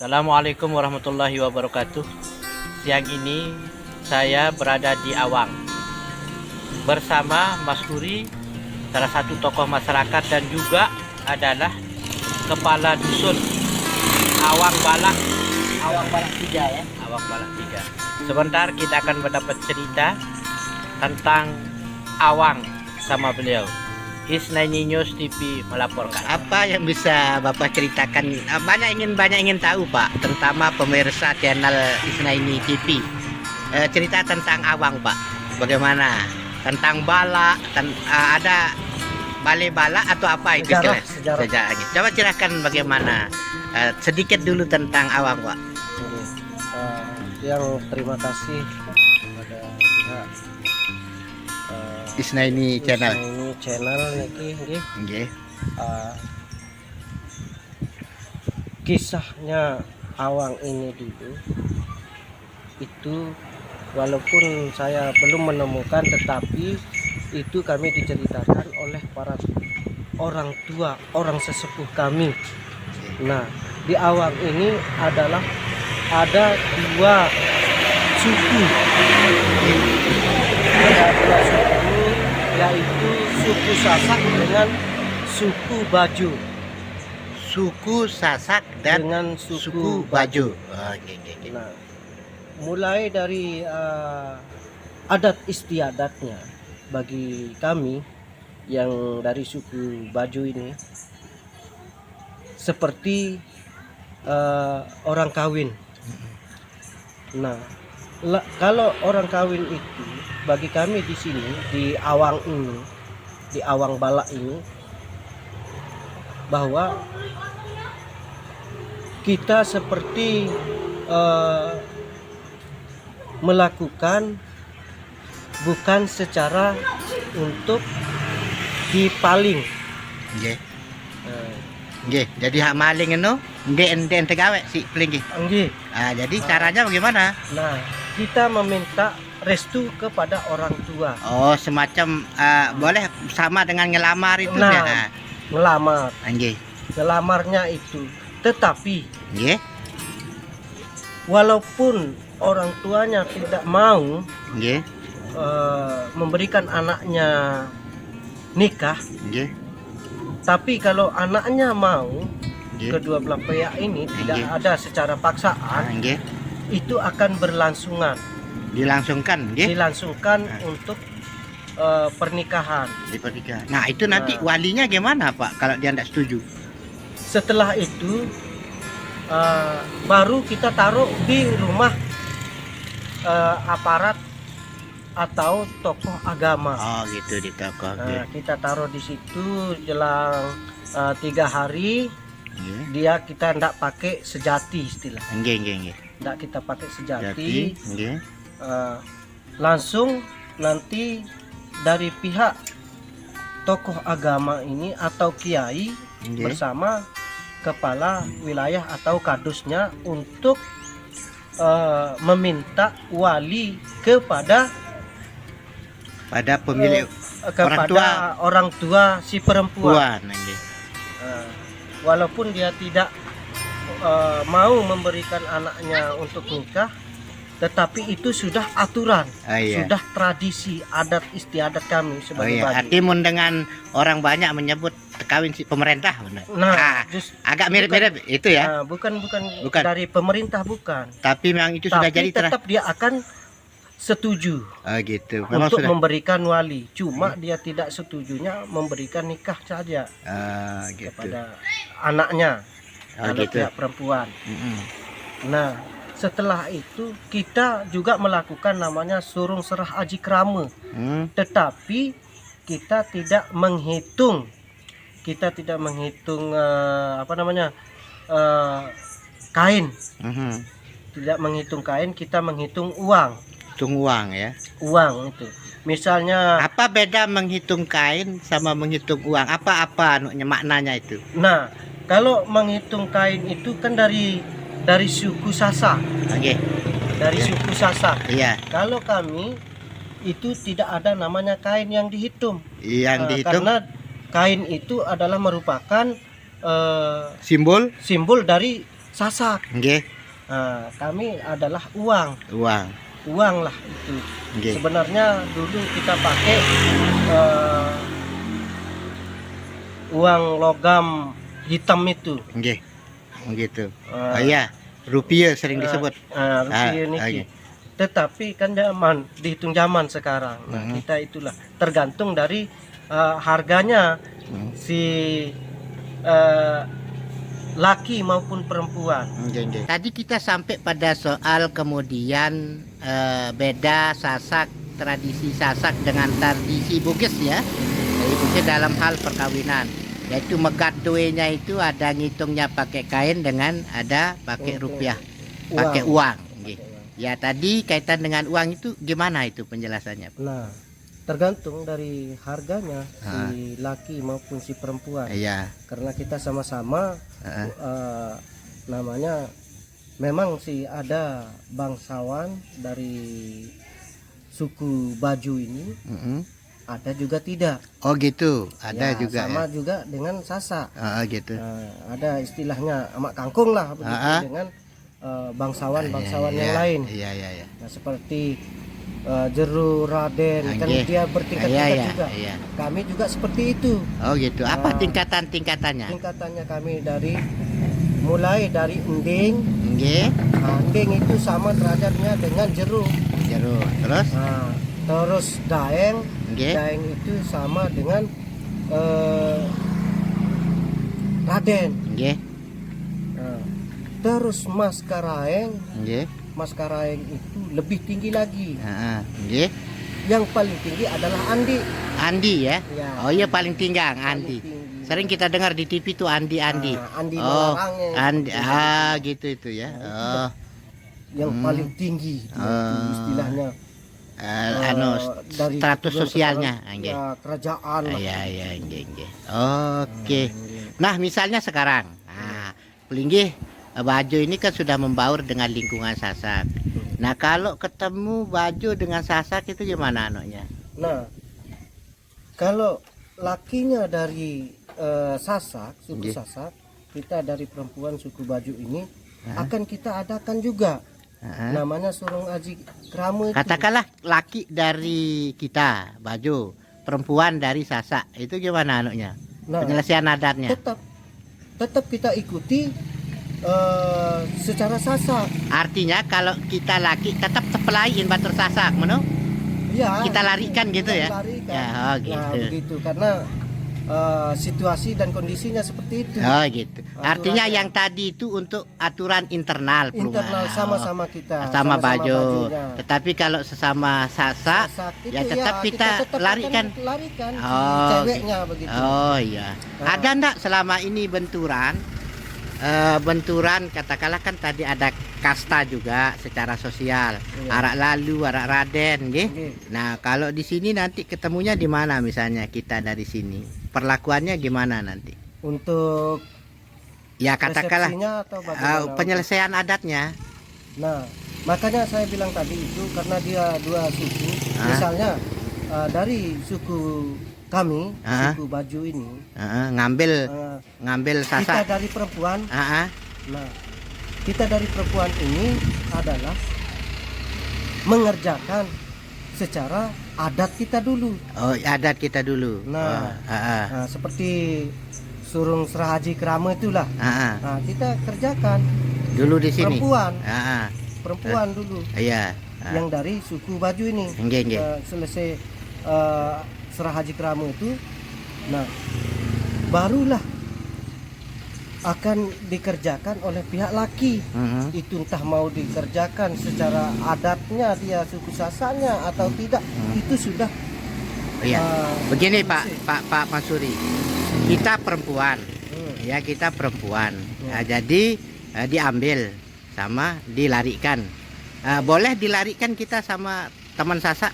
Assalamualaikum warahmatullahi wabarakatuh. Siang ini saya berada di Awang bersama Mas Huri, salah satu tokoh masyarakat dan juga adalah kepala dusun Awang Balak. Awang Balak 3 ya. Awang Balak 3. Sebentar kita akan mendapat cerita tentang Awang sama beliau. Isnaini News TV melaporkan. Apa yang bisa Bapak ceritakan? Banyak ingin tahu Pak, terutama pemirsa channel Isnaini TV. Cerita tentang Awang Pak. Bagaimana? Tentang bala, ada balai bala atau apa itu sejarahnya? Coba ceritakan bagaimana. Sedikit dulu tentang Awang Pak. Yang terima kasih pada pihak Isnaini channel. Isnaini channel niki nggih. Kisahnya Awang ini dulu itu walaupun saya belum menemukan, tetapi itu kami diceritakan oleh para orang tua, orang sesepuh kami. Nah, di Awang ini ada dua suku. Ada dua suku, yaitu suku Sasak dengan suku Baju. Suku Sasak dan Dengan suku Baju. Nah, mulai dari adat istiadatnya bagi kami yang dari suku Baju ini seperti orang kawin. Nah, kalau orang kawin itu bagi kami di sini di Awang ini, di Awang Balak ini, bahwa kita seperti melakukan bukan secara untuk dipaling. Nggih. Nggih, jadi hak maling itu ente gawe si peling nggih. Nggih. Jadi caranya bagaimana? Nah, kita meminta restu kepada orang tua. Oh, semacam boleh sama dengan ngelamar itu Nah, ya. ngelamar. Nggih. Ngelamarnya itu. Tetapi Nggih. walaupun orang tuanya tidak mau Nggih. memberikan anaknya nikah, Nggih. tapi kalau anaknya mau, Nggih. kedua belah pihak ini tidak Nggih. ada secara paksaan, Nggih. itu akan berlangsungan, Dilangsungkan nggih. dilangsungkan untuk pernikahan. Di pernikahan. Nah, itu nanti walinya gimana, Pak, kalau dia tidak setuju? Setelah itu baru kita taruh di rumah aparat atau tokoh agama. Oh, gitu di toko. Nggih. Kita taruh di situ jelang 3 hari. Nggih. Dia kita tidak pakai sejati istilah. Nggih, nggih, nggih. Tidak kita pakai sejati. Jadi, nggih. Langsung nanti dari pihak tokoh agama ini atau kiai Nggih. bersama kepala wilayah atau kadusnya untuk meminta wali kepada pemilik kepada orang tua si perempuan. nggih. Walaupun dia tidak mau memberikan anaknya untuk nikah, tetapi itu sudah aturan, Iya. sudah tradisi adat istiadat kami Oh sebagai iya, Baju. artinya dengan orang banyak menyebut kawin si pemerintah, benar. Nah, Agak mirip-mirip itu ya. bukan Bukan. dari pemerintah, bukan. Tapi memang itu sudah Tapi jadi tetap dia akan setuju Oh gitu. Memang untuk sudah. memberikan wali. Cuma dia tidak setujunya memberikan nikah saja Gitu. kepada anaknya, Oh, anak gitu. pihak perempuan. Mm-mm. Nah, setelah itu kita juga melakukan namanya surung serah aji krama, Hmm. tetapi kita tidak menghitung kain, Mhm. tidak menghitung kain, kita menghitung uang. Hitung uang ya. Uang itu misalnya, Apa beda menghitung kain sama menghitung uang? Apa maknanya itu? nah, kalau menghitung kain itu kan dari suku Sasak, Oke. dari Ya. suku Sasak. Iya. Kalau kami itu tidak ada namanya kain yang dihitung. Yang dihitung Karena kain itu adalah merupakan simbol simbol dari Sasak. Nggih. Kami adalah uang lah itu. Nggih. Sebenarnya dulu kita pakai uang logam hitam itu. Nggih. Begitu. Eh, Iya, rupiah sering disebut. Rupiah niki. Oke. Tetapi kan zaman, dihitung zaman sekarang. Nah, kita itulah tergantung dari harganya si laki maupun perempuan. Tadi kita sampai pada soal kemudian beda Sasak, tradisi Sasak dengan tradisi Bugis ya. Jadi Bugis dalam hal perkawinan, yaitu megat duenya itu ada ngitungnya pakai kain dengan ada pakai rupiah, pakai uang. Nggih. Ya tadi kaitan dengan uang itu gimana itu penjelasannya? Nah, tergantung dari harganya si laki maupun si perempuan. Iya. Karena kita sama-sama namanya memang sih ada bangsawan dari suku Baju ini, ada juga tidak. Oh gitu, ada Ya, juga sama ya. juga dengan Sasak. Gitu. Ada istilahnya amak kangkung lah begitu dengan bangsawan-bangsawan yang lain. Iya. Nah, seperti Jeru, Raden, kan Nggih. dia bertingkat-tingkat Iya. juga. Iya. Kami juga seperti itu. Oh gitu. Apa Ah. tingkatannya? Tingkatannya kami mulai dari ending. Nggih. Ending itu sama derajatnya dengan Jeru. Jeruk. Terus? Nah, terus Daeng. Nggih. Daeng itu sama dengan Raden. Nggih. Nah, terus Mas Karaeng. Nggih. Mas Karaeng itu lebih tinggi lagi. Nggih. Yang paling tinggi adalah Andi. Andi ya. Ya. Oh iya paling tinggang Andi. Paling tinggi. Sering kita dengar di TV tuh Andi. Andi Oh, Malarangnya. Andi. Gitu itu ya. Oh. Yang paling tinggi itu istilahnya. Dari Status keturunan sosialnya. Nggih. ya, kerajaan lah. Iya, nggih. Oke. Nah, misalnya sekarang, Pelinggih Bajo ini kan sudah membaur dengan lingkungan Sasak. Nah, kalau ketemu Bajo dengan Sasak itu gimana anunya? Nah, kalau lakinya dari Sasak, suku Nggih. Sasak, kita dari perempuan suku Baju ini akan kita adakan juga. Namanya Surung Aji Krama itu. Katakanlah laki dari kita Bajo, perempuan dari Sasak, itu gimana anunya? Nah, Penyelesaian adatnya. tetap kita ikuti secara Sasak. Artinya kalau kita laki tetap tepelain batur Sasak, menu? Ya, Kita larikan gitu ya? larikan. Ya, oh gitu. Nah, begitu karena situasi dan kondisinya seperti itu. Oh gitu. Artinya Aturannya. yang tadi itu untuk aturan internal Internal perumahan. sama-sama kita. Sama sama-sama Bajo. bajunya. Tetapi kalau sesama Sasak, Sasak itu ya tetap kita tetap larikan. akan larikan si Oh, ceweknya begitu. Oh iya. Nah. Ada ndak selama ini benturan? Benturan katakanlah kan tadi ada kasta juga secara sosial. Iya. Arak lalu, arak Raden, nggih. Nggih. Nah, kalau di sini nanti ketemunya di mana misalnya kita dari sini? Perlakuannya gimana nanti? Untuk Ya katakanlah resepsinya atau bagaimana? penyelesaian adatnya. Nah, makanya saya bilang tadi itu karena dia dua suku. Ah. Misalnya dari suku kami, Ah. suku Baju ini, Ngambil kita Sasak. dari perempuan. Ah, Nah, kita dari perempuan ini adalah mengerjakan secara adat kita dulu. Oh, adat kita dulu. Nah. Oh, Nah, seperti Surung Serah Haji Krama itulah. Nah, kita kerjakan Dulu di sini. perempuan dulu Iya. yang dari suku Baju ini. Nggih. Selesai Serah Haji Krama itu, nah barulah akan dikerjakan oleh pihak laki. Itu entah mau dikerjakan secara adatnya dia suku Sasaknya atau tidak, itu sudah Iya. Begini sih. Pak Masuri. Kita perempuan. Ya, kita perempuan. Nah, jadi diambil sama dilarikan. Boleh dilarikan kita sama teman Sasak?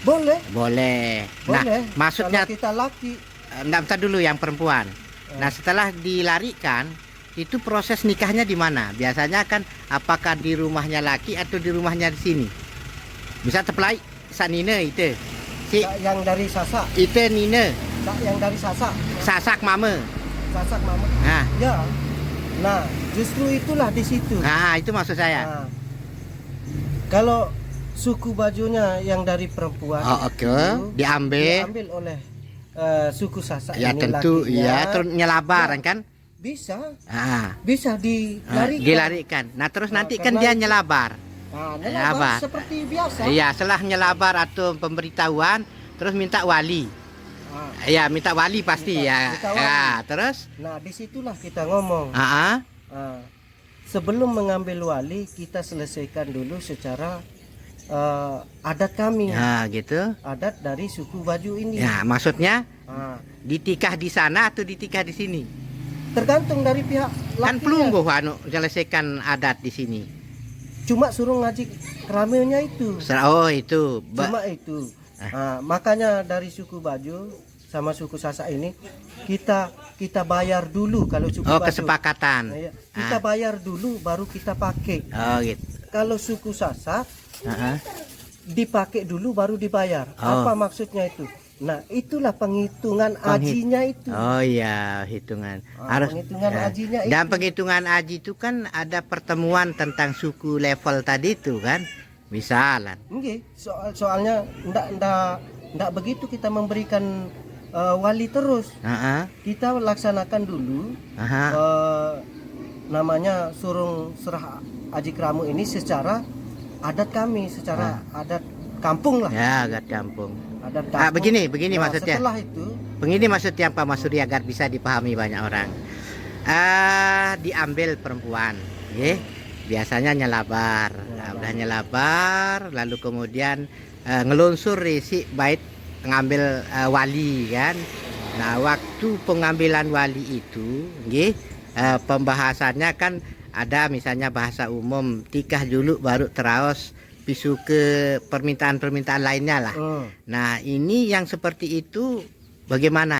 boleh. Boleh. Nah, Boleh. maksudnya Kalau kita laki. bentar dulu yang perempuan. Nah, setelah dilarikan, itu proses nikahnya di mana? Biasanya kan apakah di rumahnya laki atau di rumahnya di sini? Bisa teplai sanine itu. Si Yang dari Sasak, itu Nine, yang dari Sasak, Sasak mama. Sasak mama. Nah, Ya, Nah, justru itulah di situ. Nah, itu maksud saya. Nah, kalau suku bajunya yang dari perempuan Oh, oke. itu Diambil. oleh suku Sasak Ya ini tentu, lakinya, ya terus nyelabaran kan? bisa Ah, dilarikan. dilarikan. Nah, terus Nah, nanti kan karena dia itu- nyelabar. Nah, Apa? nyelabar seperti biasa. Iya, setelah nyelabar atau pemberitahuan, terus minta wali. Nah, Ya, minta wali pasti ya. Minta wali. Ya, terus? nah, disitulah kita ngomong. Ah, Nah, sebelum mengambil wali, kita selesaikan dulu secara adat kami, ya gitu. adat dari suku Baju ini. Ya, maksudnya Nah, ditikah di sana atau ditikah di sini? tergantung dari pihak Kan lakinya. pelungguh anu menyelesaikan adat di sini. Cuma suruh ngaji keramilnya itu. Oh, itu. Cuma itu. Nah, makanya dari suku Baju sama suku Sasak ini kita bayar dulu kalau suku Oh, Baju. kesepakatan. Nah, ya, kita bayar dulu baru kita pakai. Oh, gitu. Kalau suku Sasak Heeh. dipakai dulu baru dibayar. Oh. Apa maksudnya itu? Nah, itulah penghitungan ajinya itu. Oh iya, hitungan. Penghitungan ya. ajinya Dan itu. penghitungan aji itu kan ada pertemuan tentang suku level tadi itu kan. Misalan. Nggih, soalnya ndak begitu kita memberikan wali terus. Heeh. Kita laksanakan dulu Aha. namanya surung serah aji keramu ini secara adat kami, secara adat kampung lah. Ya, agak kampung. Adat kampung. Begini Nah, maksudnya. setelah itu Begini maksudnya Pak Masuri agar bisa dipahami banyak orang. Diambil perempuan, nggih. Biasanya nyelabar. Nah, udah nyelabar, lalu kemudian ngelunsur si bait ngambil wali kan. Nah, waktu pengambilan wali itu, nggih, pembahasannya kan ada misalnya bahasa umum tikah dulu baru teraos pisu ke permintaan-permintaan lainnya lah. Nah, ini yang seperti itu bagaimana?